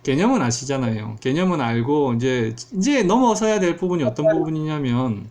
개념은 아시잖아요. 개념은 알고 이제 넘어서야 될 부분이 어떤 부분이냐면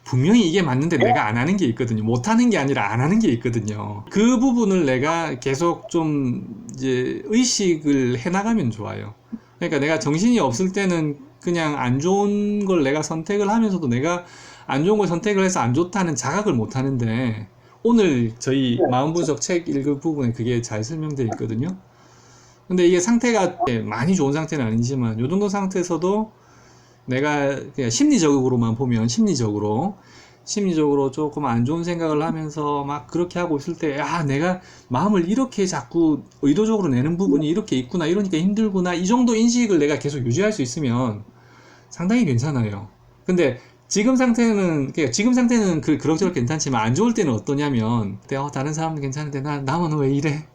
분명히 이게 맞는데 내가 안 하는 게 있거든요. 못 하는 게 아니라 안 하는 게 있거든요. 그 부분을 내가 계속 좀 이제 의식을 해 나가면 좋아요. 그러니까 내가 정신이 없을 때는 그냥 안 좋은 걸 내가 선택을 하면서도 내가 안 좋은 걸 선택을 해서 안 좋다는 자각을 못 하는데 오늘 저희 마음 분석 책 읽을 부분에 그게 잘 설명되어 있거든요. 근데 이게 상태가 많이 좋은 상태는 아니지만 요 정도 상태에서도 내가 그냥 심리적으로만 보면 심리적으로 조금 안 좋은 생각을 하면서 막 그렇게 하고 있을 때, 야, 내가 마음을 이렇게 자꾸 의도적으로 내는 부분이 이렇게 있구나, 이러니까 힘들구나, 이 정도 인식을 내가 계속 유지할 수 있으면 상당히 괜찮아요. 근데 지금 상태는 그럭저럭 괜찮지만 안 좋을 때는 어떠냐면, 다른 사람은 괜찮은데 나만 왜 이래?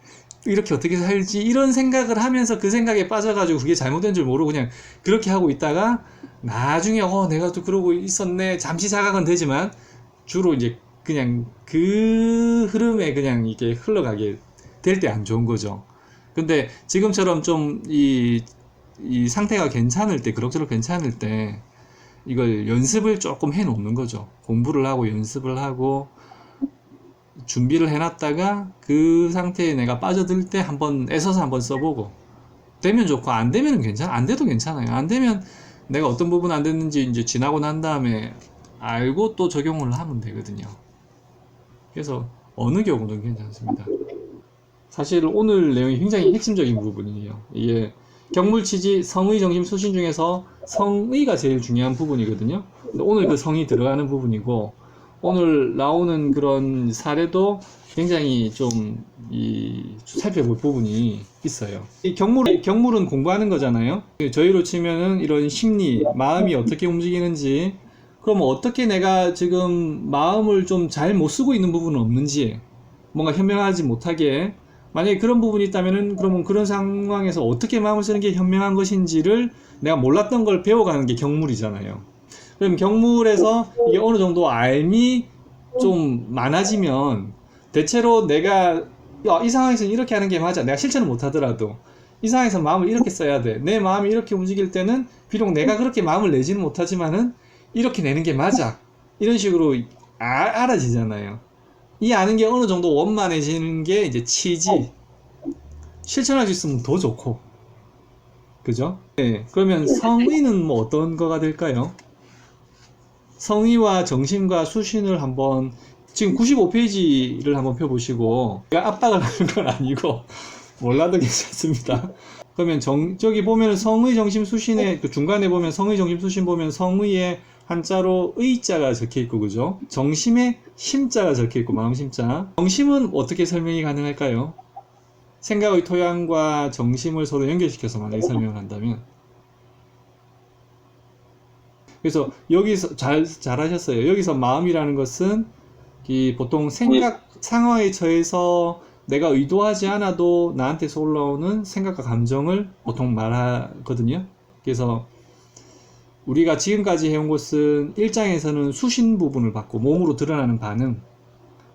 이렇게 어떻게 살지? 이런 생각을 하면서 그 생각에 빠져가지고 그게 잘못된 줄 모르고 그냥 그렇게 하고 있다가 나중에 내가 또 그러고 있었네. 잠시 자각은 되지만 주로 이제 그냥 그 흐름에 그냥 이게 흘러가게 될 때 안 좋은 거죠. 근데 지금처럼 좀 이 상태가 괜찮을 때, 그럭저럭 괜찮을 때 이걸 연습을 조금 해 놓는 거죠. 공부를 하고 연습을 하고 준비를 해놨다가 그 상태에 내가 빠져들 때 한번 애써서 한번 써보고 되면 좋고 안 되면 괜찮아. 안 돼도 괜찮아요. 안 되면 내가 어떤 부분 안 됐는지 이제 지나고 난 다음에 알고 또 적용을 하면 되거든요. 그래서 어느 경우든 괜찮습니다. 사실 오늘 내용이 굉장히 핵심적인 부분이에요. 이게 경물치지 성의 정심 수신 중에서 성의가 제일 중요한 부분이거든요. 근데 오늘 그 성이 들어가는 부분이고 오늘 나오는 그런 사례도 굉장히 좀 살펴볼 부분이 있어요. 이 경물은 공부하는 거잖아요. 저희로 치면은 이런 심리, 마음이 어떻게 움직이는지, 그럼 어떻게 내가 지금 마음을 좀 잘 못 쓰고 있는 부분은 없는지, 뭔가 현명하지 못하게 만약에 그런 부분이 있다면은 그러면 그런 상황에서 어떻게 마음을 쓰는 게 현명한 것인지를 내가 몰랐던 걸 배워가는 게 경물이잖아요. 그럼 경물에서 이게 어느 정도 알미 좀 많아지면 대체로 내가 이 상황에서 이렇게 하는 게 맞아. 내가 실천을 못 하더라도 이 상황에서 마음을 이렇게 써야 돼. 내 마음이 이렇게 움직일 때는 비록 내가 그렇게 마음을 내지는 못하지만은 이렇게 내는 게 맞아. 이런 식으로 알아지잖아요. 이 아는 게 어느 정도 원만해지는 게 이제 치지. 실천할 수 있으면 더 좋고. 그죠? 네. 그러면 성의는 뭐 어떤 거가 될까요? 성의와 정신과 수신을 한번 지금 95페이지를 한번 펴보시고 압박을 하는 건 아니고 몰라도 괜찮습니다. 그러면 저기 보면 성의 정심 수신의 그 중간에 보면 성의 정심 수신 보면 성의에 한자로 의자가 적혀 있고 그죠? 정심에 심자가 적혀 있고 마음 심자. 정심은 어떻게 설명이 가능할까요? 생각의 토양과 정심을 서로 연결시켜서 만약에 설명을 한다면 그래서 여기서 잘하셨어요. 여기서 마음이라는 것은 이 보통 생각 상황에 처해서 내가 의도하지 않아도 나한테서 올라오는 생각과 감정을 보통 말하거든요. 그래서 우리가 지금까지 해온 것은 1장에서는 수신 부분을 받고 몸으로 드러나는 반응.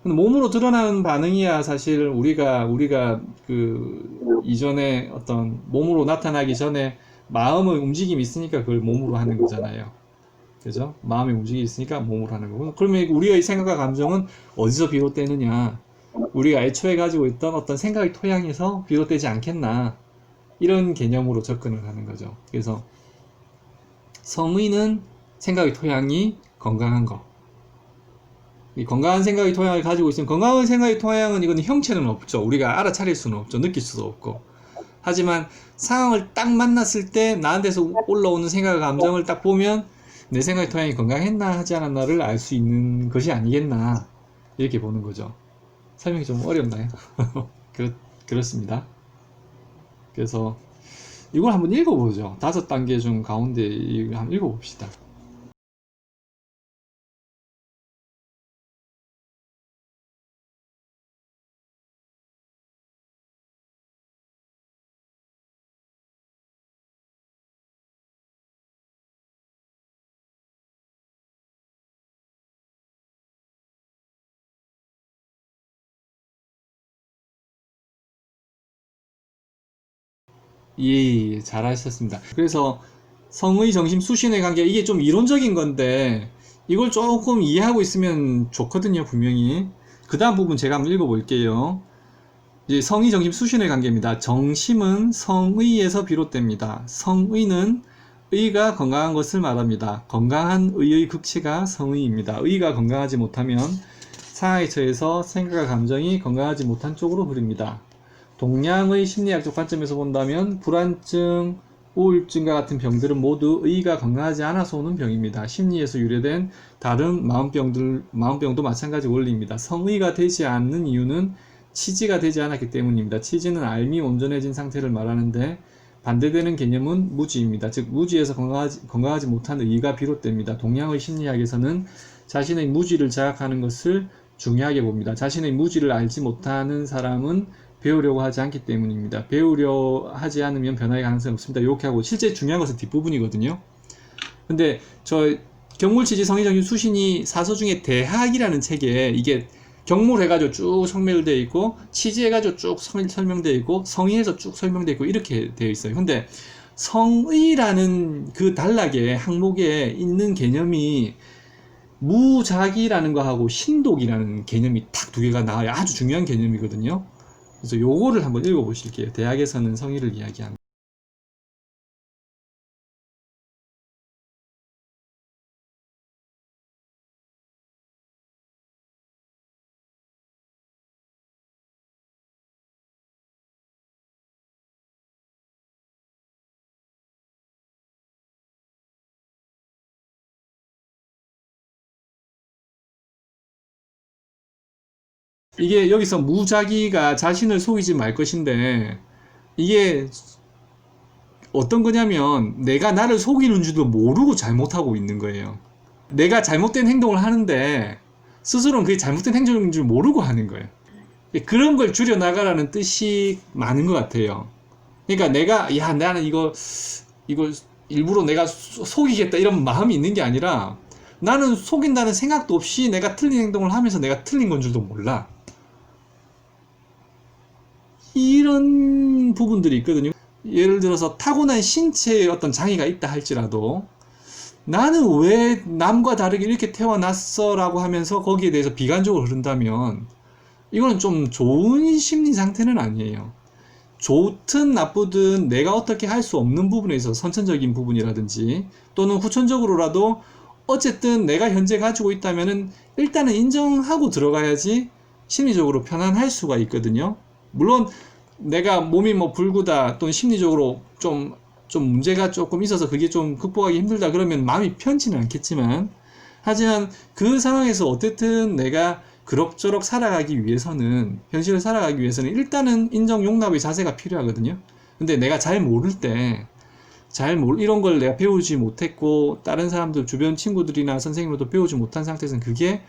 근데 몸으로 드러나는 반응이야 사실 우리가 그 이전에 어떤 몸으로 나타나기 전에 마음의 움직임이 있으니까 그걸 몸으로 하는 거잖아요. 그죠? 마음의 움직임이 있으니까 몸으로 하는 거고. 그러면 우리의 생각과 감정은 어디서 비롯되느냐? 우리가 애초에 가지고 있던 어떤 생각의 토양에서 비롯되지 않겠나? 이런 개념으로 접근을 하는 거죠. 그래서 성의는 생각의 토양이 건강한 거. 이 건강한 생각의 토양을 가지고 있으면 건강한 생각의 토양은 이건 형체는 없죠. 우리가 알아차릴 수는 없죠. 느낄 수도 없고. 하지만 상황을 딱 만났을 때 나한테서 올라오는 생각과 감정을 딱 보면 내 생각의 토양이 건강했나 하지 않았나를 알 수 있는 것이 아니겠나 이렇게 보는 거죠. 설명이 좀 어렵나요? 그렇습니다. 그래서 이걸 한번 읽어보죠. 5단계 중 가운데 한번 읽어봅시다. 예, 잘하셨습니다. 그래서 성의, 정심, 수신의 관계, 이게 좀 이론적인 건데, 이걸 조금 이해하고 있으면 좋거든요, 분명히. 그 다음 부분 제가 한번 읽어볼게요. 이제 성의, 정심, 수신의 관계입니다. 정심은 성의에서 비롯됩니다. 성의는 의가 건강한 것을 말합니다. 건강한 의의 극치가 성의입니다. 의가 건강하지 못하면 상하에 처해서 생각과 감정이 건강하지 못한 쪽으로 흐릅니다. 동양의 심리학적 관점에서 본다면 불안증, 우울증과 같은 병들은 모두 의가 건강하지 않아서 오는 병입니다. 심리에서 유래된 다른 마음병도 마찬가지 원리입니다. 성의가 되지 않는 이유는 치지가 되지 않았기 때문입니다. 치지는 알미 온전해진 상태를 말하는데 반대되는 개념은 무지입니다. 즉 무지에서 건강하지 못한 의가 비롯됩니다. 동양의 심리학에서는 자신의 무지를 자각하는 것을 중요하게 봅니다. 자신의 무지를 알지 못하는 사람은 배우려고 하지 않기 때문입니다. 배우려 하지 않으면 변화의 가능성이 없습니다. 이렇게 하고 실제 중요한 것은 뒷부분이거든요. 근데 저 경물치지 성의정신 수신이 사서 중에 대학이라는 책에 이게 경물해가지고 쭉 설명되어 있고 치지해가지고 쭉 설명되어 있고 성의해서 쭉 설명되어 있고 이렇게 되어 있어요. 근데 성의라는 그 단락에 항목에 있는 개념이 무작이라는 거하고 신독이라는 개념이 딱 두 개가 나와요. 아주 중요한 개념이거든요. 그래서 요거를 한번 읽어보실게요. 대학에서는 성의를 이야기합니다. 이게 여기서 무작위가 자신을 속이지 말 것인데 이게 어떤 거냐면 내가 나를 속이는 줄도 모르고 잘못하고 있는 거예요. 내가 잘못된 행동을 하는데 스스로는 그게 잘못된 행동인 줄 모르고 하는 거예요. 그런 걸 줄여나가라는 뜻이 많은 것 같아요. 그러니까 내가 야 나는 이걸 일부러 내가 속이겠다 이런 마음이 있는 게 아니라 나는 속인다는 생각도 없이 내가 틀린 행동을 하면서 내가 틀린 건 줄도 몰라. 이런 부분들이 있거든요. 예를 들어서 타고난 신체에 어떤 장애가 있다 할지라도 나는 왜 남과 다르게 이렇게 태어났어 라고 하면서 거기에 대해서 비관적으로 흐른다면 이거는 좀 좋은 심리 상태는 아니에요. 좋든 나쁘든 내가 어떻게 할 수 없는 부분에 있어서 선천적인 부분이라든지 또는 후천적으로라도 어쨌든 내가 현재 가지고 있다면은 일단은 인정하고 들어가야지 심리적으로 편안할 수가 있거든요. 물론 내가 몸이 뭐 불구다 또는 심리적으로 좀 문제가 조금 있어서 그게 좀 극복하기 힘들다 그러면 마음이 편치는 않겠지만 하지만 그 상황에서 어쨌든 내가 그럭저럭 살아가기 위해서는 현실을 살아가기 위해서는 일단은 인정 용납의 자세가 필요하거든요. 근데 내가 잘 모를 때 이런 걸 내가 배우지 못했고 다른 사람들 주변 친구들이나 선생님으로도 배우지 못한 상태에서는 그게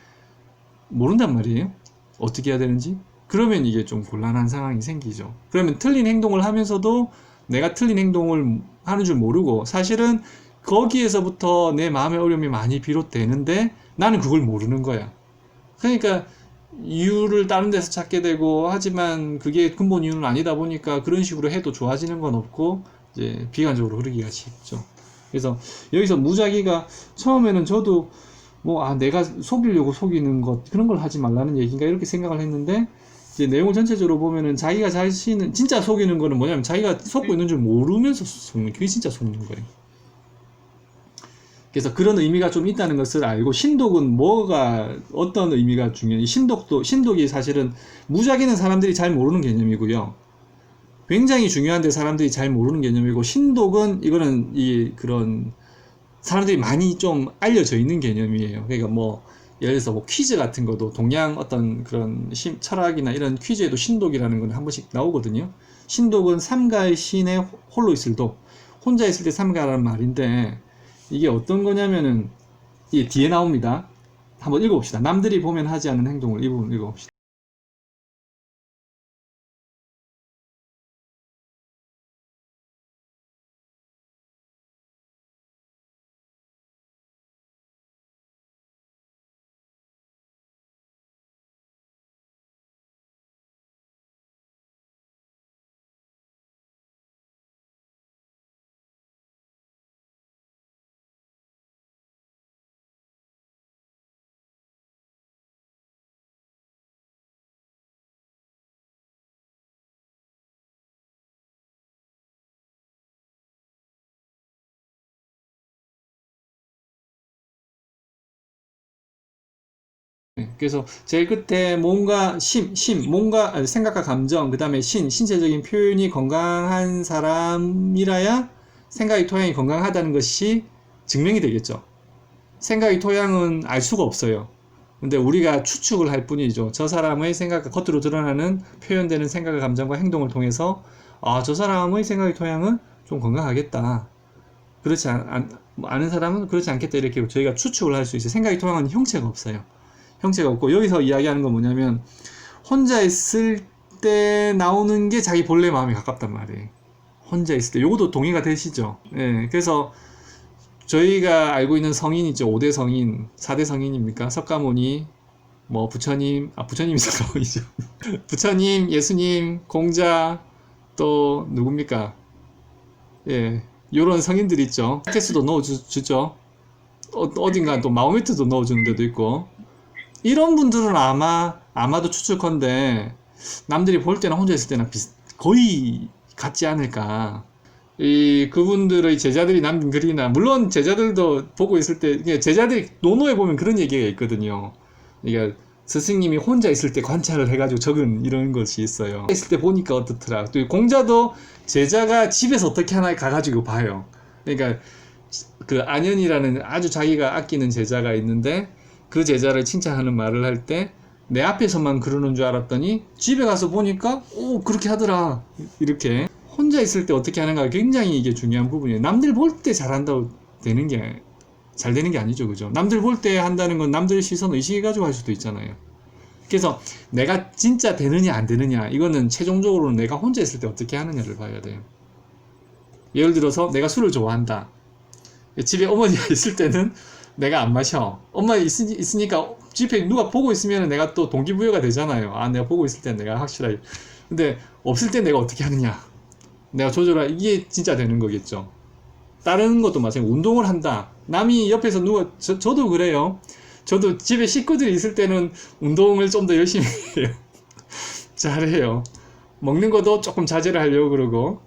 모른단 말이에요. 어떻게 해야 되는지. 그러면 이게 좀 곤란한 상황이 생기죠. 그러면 틀린 행동을 하면서도 내가 틀린 행동을 하는 줄 모르고 사실은 거기에서부터 내 마음의 어려움이 많이 비롯되는데 나는 그걸 모르는 거야. 그러니까 이유를 다른 데서 찾게 되고 하지만 그게 근본 이유는 아니다 보니까 그런 식으로 해도 좋아지는 건 없고 이제 비관적으로 흐르기가 쉽죠. 그래서 여기서 무작위가 처음에는 저도 뭐 내가 속이려고 속이는 것 그런 걸 하지 말라는 얘기인가 이렇게 생각을 했는데 이제 내용을 전체적으로 보면은 자기가 자신은 진짜 속이는 거는 뭐냐면 자기가 속고 있는 줄 모르면서 속는 그게 진짜 속는 거예요. 그래서 그런 의미가 좀 있다는 것을 알고 신독은 뭐가 어떤 의미가 중요해? 신독이 사실은 무작위는 사람들이 잘 모르는 개념이고요. 굉장히 중요한데 사람들이 잘 모르는 개념이고 신독은 이거는 이 그런 사람들이 많이 좀 알려져 있는 개념이에요. 그러니까 뭐 예를 들어서 뭐 퀴즈 같은 것도 동양 어떤 그런 철학이나 이런 퀴즈에도 신독이라는 건 한 번씩 나오거든요. 신독은 삼가의 신에 홀로 있을 독, 혼자 있을 때 삼가라는 말인데 이게 어떤 거냐면은 이게 뒤에 나옵니다. 한번 읽어봅시다. 남들이 보면 하지 않는 행동을 이 부분 읽어봅시다. 그래서 제일 끝에 뭔가 뭔가 생각과 감정, 그 다음에 신체적인 표현이 건강한 사람이라야 생각의 토양이 건강하다는 것이 증명이 되겠죠. 생각의 토양은 알 수가 없어요. 근데 우리가 추측을 할 뿐이죠. 저 사람의 생각과 겉으로 드러나는 표현되는 생각과 감정과 행동을 통해서 저 사람의 생각의 토양은 좀 건강하겠다. 그렇지 않은 사람은 그렇지 않겠다. 이렇게 저희가 추측을 할 수 있어요. 생각의 토양은 형체가 없어요. 형체가 없고, 여기서 이야기하는 건 뭐냐면 혼자 있을 때 나오는 게 자기 본래 마음에 가깝단 말이에요. 혼자 있을 때. 요것도 동의가 되시죠? 예. 그래서 저희가 알고 있는 성인이죠. 5대 성인, 4대 성인입니까? 석가모니, 뭐 부처님이 석가모니죠. 부처님, 예수님, 공자, 또 누굽니까? 예, 요런 성인들 있죠. 테스도 넣어주죠. 어딘가 또 마호메트도 넣어주는 데도 있고. 이런 분들은 아마도 추측컨대 남들이 볼 때나 혼자 있을 때나 거의 같지 않을까. 그분들의 제자들이 남긴 글이나, 물론 제자들도 보고 있을 때, 제자들이 논어에 보면 그런 얘기가 있거든요. 그러니까 스승님이 혼자 있을 때 관찰을 해가지고 적은 이런 것이 있어요. 있을 때 보니까 어떻더라. 또 공자도 제자가 집에서 어떻게 하나 가가지고 봐요. 그러니까 그 안현이라는 아주 자기가 아끼는 제자가 있는데, 그 제자를 칭찬하는 말을 할 때 내 앞에서만 그러는 줄 알았더니 집에 가서 보니까 그렇게 하더라. 이렇게 혼자 있을 때 어떻게 하는가 굉장히 이게 중요한 부분이에요. 남들 볼 때 잘한다고 잘 되는 게 아니죠. 그죠? 남들 볼 때 한다는 건 남들 시선 의식해가지고 할 수도 있잖아요. 그래서 내가 진짜 되느냐 안 되느냐, 이거는 최종적으로는 내가 혼자 있을 때 어떻게 하느냐를 봐야 돼요. 예를 들어서 내가 술을 좋아한다. 집에 어머니가 있을 때는 내가 안 마셔. 엄마 있으니까 집에 누가 보고 있으면 내가 또 동기부여가 되잖아요. 내가 보고 있을 때 내가 확실하게. 근데 없을 때 내가 어떻게 하느냐, 내가 이게 진짜 되는 거겠죠. 다른 것도 마찬가지로 운동을 한다. 남이 옆에서 저도 그래요. 저도 집에 식구들이 있을 때는 운동을 좀 더 열심히 해요. 잘해요. 먹는 것도 조금 자제를 하려고 그러고,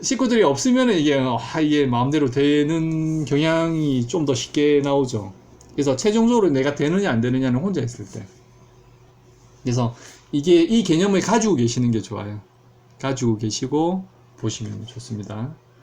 식구들이 없으면 이게 마음대로 되는 경향이 좀 더 쉽게 나오죠. 그래서 최종적으로 내가 되느냐 안 되느냐는 혼자 있을 때. 그래서 이 개념을 가지고 계시는 게 좋아요. 가지고 계시고 보시면 좋습니다.